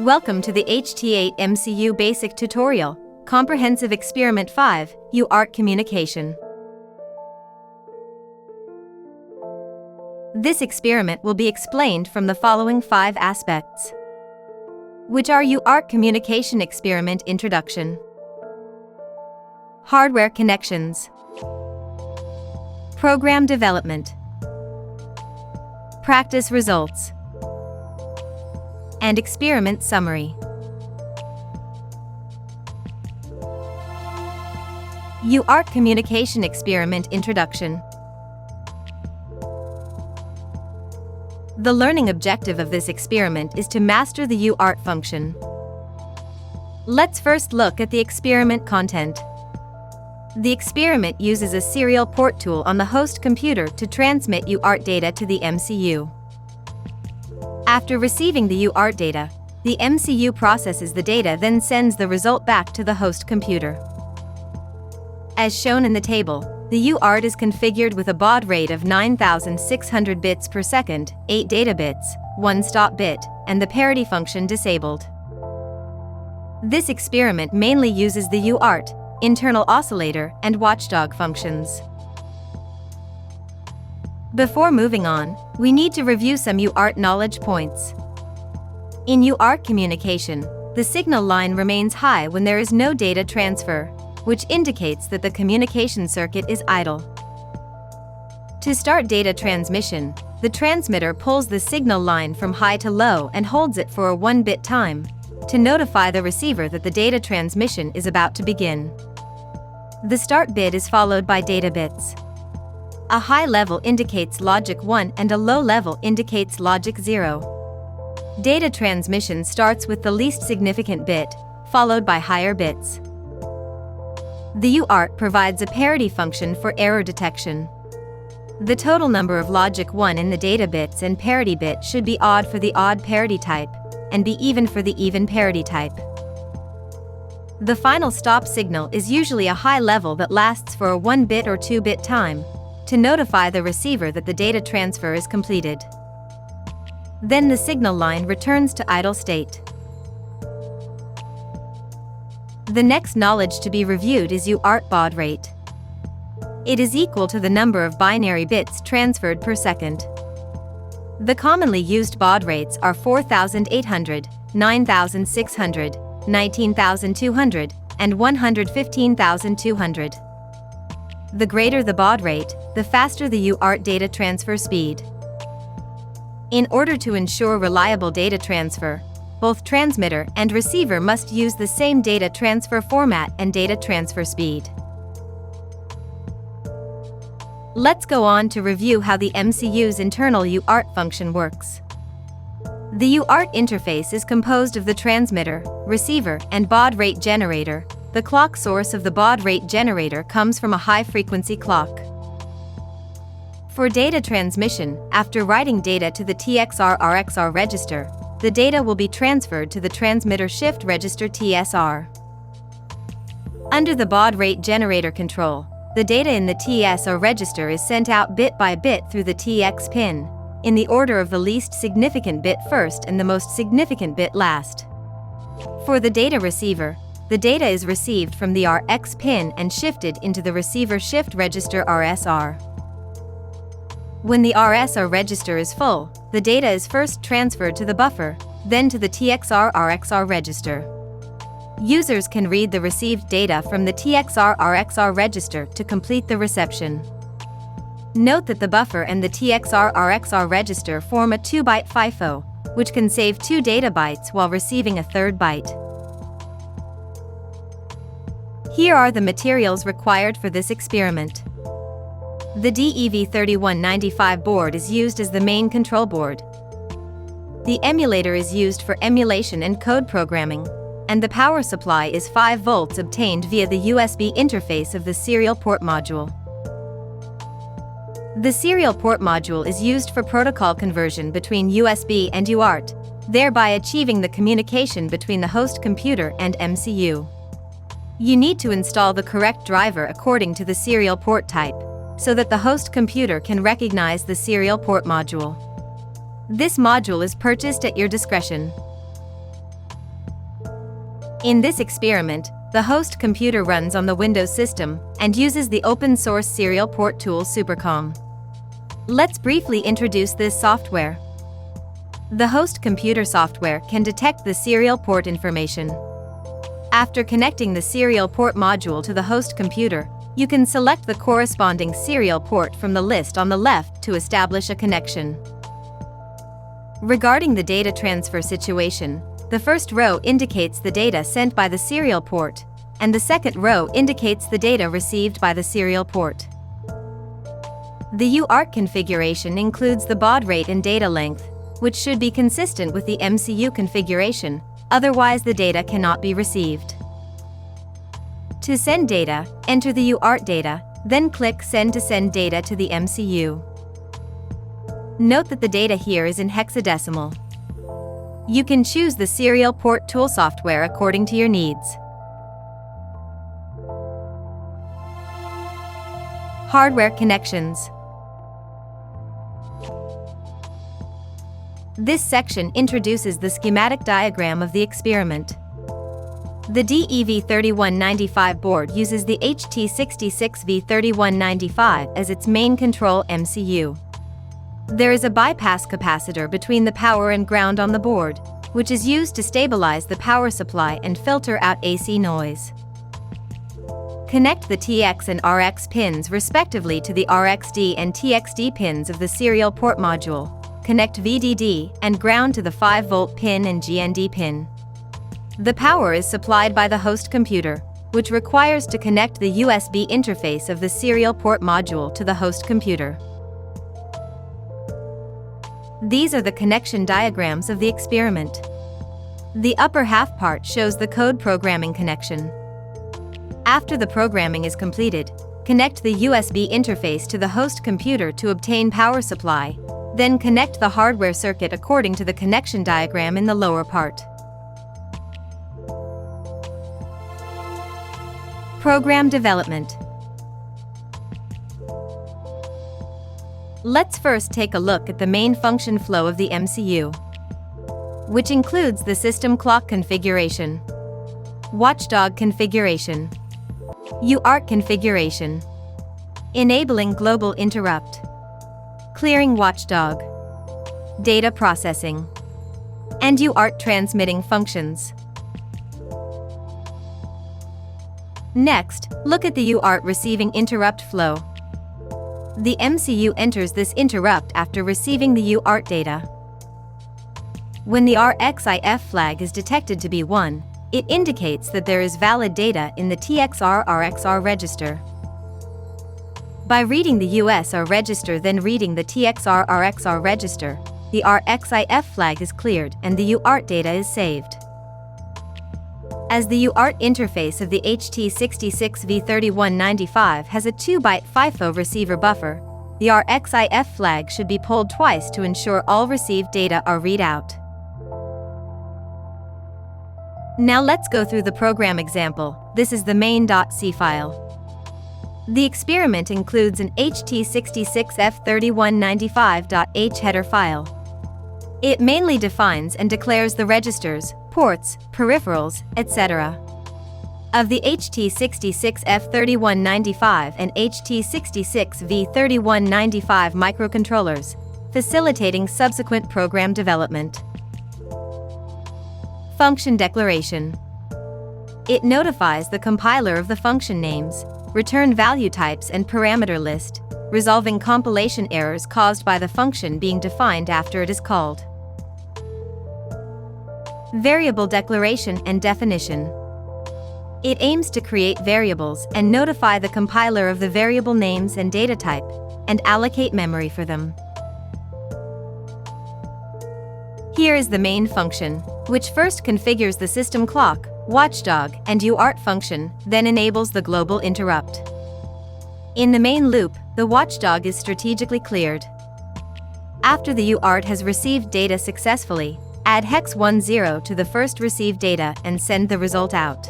Welcome to the HT8 MCU Basic Tutorial, Comprehensive Experiment 5, UART Communication. This experiment will be explained from the following 5 aspects, which are UART Communication Experiment Introduction, Hardware Connections, Program Development, Practice Results, and Experiment Summary. UART Communication Experiment Introduction. The learning objective of this experiment is to master the UART function. Let's first look at the experiment content. The experiment uses a serial port tool on the host computer to transmit UART data to the MCU. After receiving the UART data, the MCU processes the data, then sends the result back to the host computer. As shown in the table, the UART is configured with a baud rate of 9,600 bits per second, 8 data bits, 1 stop bit, and the parity function disabled. This experiment mainly uses the UART, internal oscillator, and watchdog functions. Before moving on, we need to review some UART knowledge points. In UART communication, the signal line remains high when there is no data transfer, which indicates that the communication circuit is idle. To start data transmission, the transmitter pulls the signal line from high to low and holds it for a 1-bit time, to notify the receiver that the data transmission is about to begin. The start bit is followed by data bits. A high level indicates logic 1 and a low level indicates logic 0. Data transmission starts with the least significant bit, followed by higher bits. The UART provides a parity function for error detection. The total number of logic 1 in the data bits and parity bit should be odd for the odd parity type, and be even for the even parity type. The final stop signal is usually a high level that lasts for a 1-bit or 2-bit time, to notify the receiver that the data transfer is completed. Then the signal line returns to idle state. The next knowledge to be reviewed is UART baud rate. It is equal to the number of binary bits transferred per second. The commonly used baud rates are 4,800, 9,600, 19,200, and 115,200. The greater the baud rate, the faster the UART data transfer speed. In order to ensure reliable data transfer, both transmitter and receiver must use the same data transfer format and data transfer speed. Let's go on to review how the MCU's internal UART function works. The UART interface is composed of the transmitter, receiver, and baud rate generator. The clock source of the baud rate generator comes from a high-frequency clock. For data transmission, after writing data to the TXR-RXR register, the data will be transferred to the transmitter shift register TSR. Under the baud rate generator control, the data in the TSR register is sent out bit by bit through the TX pin, in the order of the least significant bit first and the most significant bit last. For the data receiver, the data is received from the RX pin and shifted into the receiver shift register RSR. When the RSR register is full, the data is first transferred to the buffer, then to the TXR-RXR register. Users can read the received data from the TXR-RXR register to complete the reception. Note that the buffer and the TXR-RXR register form a 2-byte FIFO, which can save 2 data bytes while receiving a 3rd byte. Here are the materials required for this experiment. The DEV3195 board is used as the main control board. The emulator is used for emulation and code programming, and the power supply is 5 volts obtained via the USB interface of the serial port module. The serial port module is used for protocol conversion between USB and UART, thereby achieving the communication between the host computer and MCU. You need to install the correct driver according to the serial port type, so that the host computer can recognize the serial port module. This module is purchased at your discretion. In this experiment, the host computer runs on the Windows system and uses the open-source serial port tool Supercom. Let's briefly introduce this software. The host computer software can detect the serial port information. After connecting the serial port module to the host computer, you can select the corresponding serial port from the list on the left to establish a connection. Regarding the data transfer situation, the first row indicates the data sent by the serial port, and the second row indicates the data received by the serial port. The UART configuration includes the baud rate and data length, which should be consistent with the MCU configuration, otherwise the data cannot be received. To send data, enter the UART data, then click Send to send data to the MCU. Note that the data here is in hexadecimal. You can choose the serial port tool software according to your needs. Hardware connections. This section introduces the schematic diagram of the experiment. The DEV3195 board uses the HT66V3195 as its main control MCU. There is a bypass capacitor between the power and ground on the board, which is used to stabilize the power supply and filter out AC noise. Connect the TX and RX pins respectively to the RXD and TXD pins of the serial port module. Connect VDD and ground to the 5-volt pin and GND pin. The power is supplied by the host computer, which requires to connect the USB interface of the serial port module to the host computer. These are the connection diagrams of the experiment. The upper half part shows the code programming connection. After the programming is completed, connect the USB interface to the host computer to obtain power supply, then connect the hardware circuit according to the connection diagram in the lower part. Program development. Let's first take a look at the main function flow of the MCU, which includes the system clock configuration, watchdog configuration, UART configuration, enabling global interrupt, clearing watchdog, data processing, and UART transmitting functions. Next, look at the UART receiving interrupt flow. The MCU enters this interrupt after receiving the UART data. When the RXIF flag is detected to be 1, it indicates that there is valid data in the TXR-RXR register. By reading the USR register then reading the TXR-RXR register, the RXIF flag is cleared and the UART data is saved. As the UART interface of the HT66V3195 has a 2-byte FIFO receiver buffer, the RXIF flag should be pulled twice to ensure all received data are read out. Now let's go through the program example. This is the main.c file. The experiment includes an HT66F3195.h header file. It mainly defines and declares the registers, ports, peripherals, etc. of the HT66F3195 and HT66V3195 microcontrollers, facilitating subsequent program development. Function declaration. It notifies the compiler of the function names, return value types and parameter list, resolving compilation errors caused by the function being defined after it is called. Variable declaration and definition. It aims to create variables and notify the compiler of the variable names and data type, and allocate memory for them. Here is the main function, which first configures the system clock, watchdog, and UART function, then enables the global interrupt. In the main loop, the watchdog is strategically cleared. After the UART has received data successfully, add hex 10 to the first received data and send the result out.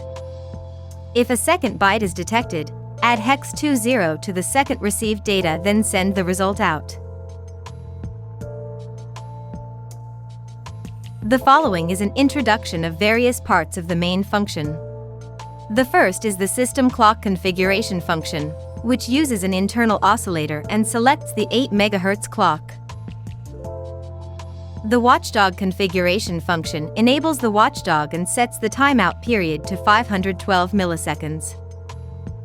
If a second byte is detected, add hex 20 to the second received data, then send the result out. The following is an introduction of various parts of the main function. The first is the system clock configuration function, which uses an internal oscillator and selects the 8 MHz clock. The watchdog configuration function enables the watchdog and sets the timeout period to 512 milliseconds.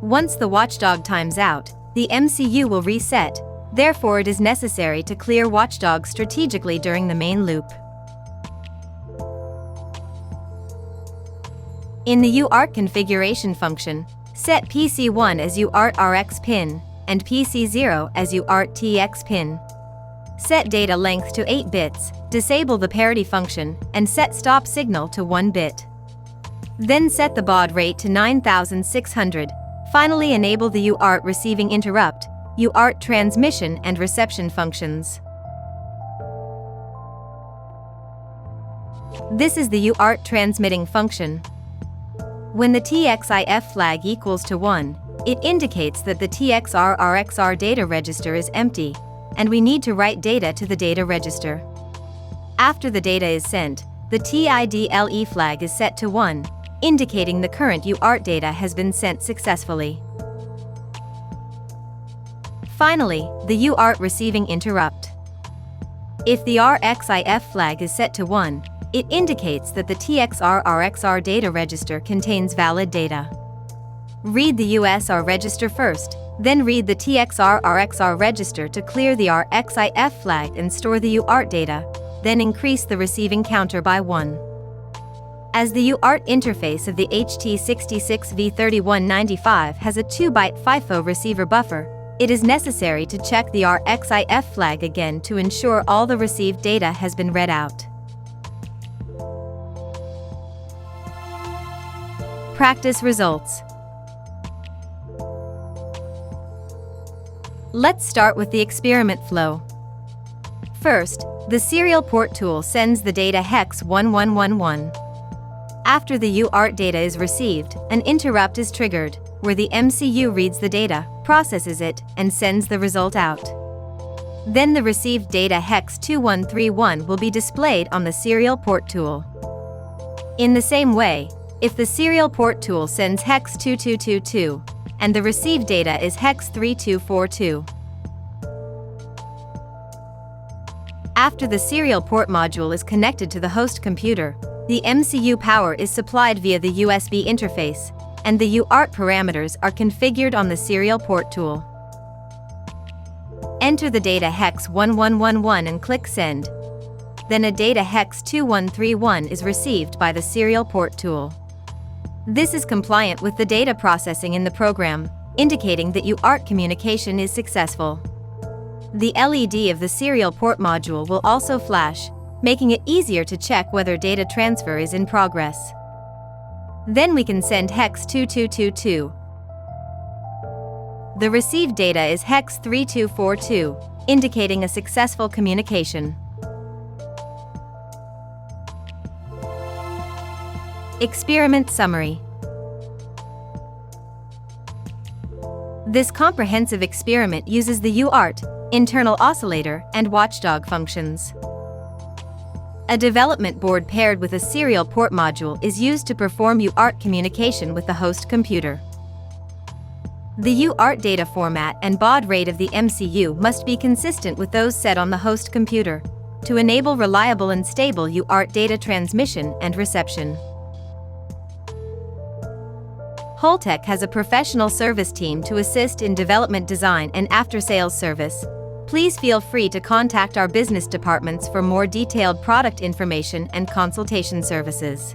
Once the watchdog times out, the MCU will reset, therefore it is necessary to clear watchdog strategically during the main loop. In the UART configuration function, set PC1 as UART RX pin and PC0 as UART TX pin. Set data length to 8 bits, disable the parity function, and set stop signal to 1 bit. Then set the baud rate to 9600. Finally enable the UART receiving interrupt, UART transmission and reception functions. This is the UART transmitting function. When the TXIF flag equals to 1, it indicates that the TXR-RXR data register is empty, and we need to write data to the data register. After the data is sent, the TIDLE flag is set to 1, indicating the current UART data has been sent successfully. Finally, the UART receiving interrupt. If the RXIF flag is set to 1, it indicates that the TXR-RXR data register contains valid data. Read the USR register first, then read the TXR-RXR register to clear the RXIF flag and store the UART data, then increase the receiving counter by 1. As the UART interface of the HT66V3195 has a 2-byte FIFO receiver buffer, it is necessary to check the RXIF flag again to ensure all the received data has been read out. Practice results. Let's start with the experiment flow. First, the serial port tool sends the data hex 1111. After the UART data is received, an interrupt is triggered, where the MCU reads the data, processes it, and sends the result out. Then the received data hex 2131 will be displayed on the serial port tool. In the same way, if the serial port tool sends hex 2222, and the received data is hex 3242. After the serial port module is connected to the host computer, the MCU power is supplied via the USB interface, and the UART parameters are configured on the serial port tool. Enter the data hex 1111 and click Send. Then a data hex 2131 is received by the serial port tool. This is compliant with the data processing in the program, indicating that UART communication is successful. The LED of the serial port module will also flash, making it easier to check whether data transfer is in progress. Then we can send hex 2222. The received data is hex 3242, indicating a successful communication. Experiment summary. This comprehensive experiment uses the UART, internal oscillator, and watchdog functions. A development board paired with a serial port module is used to perform UART communication with the host computer. The UART data format and baud rate of the MCU must be consistent with those set on the host computer, to enable reliable and stable UART data transmission and reception. Holtec has a professional service team to assist in development design and after-sales service. Please feel free to contact our business departments for more detailed product information and consultation services.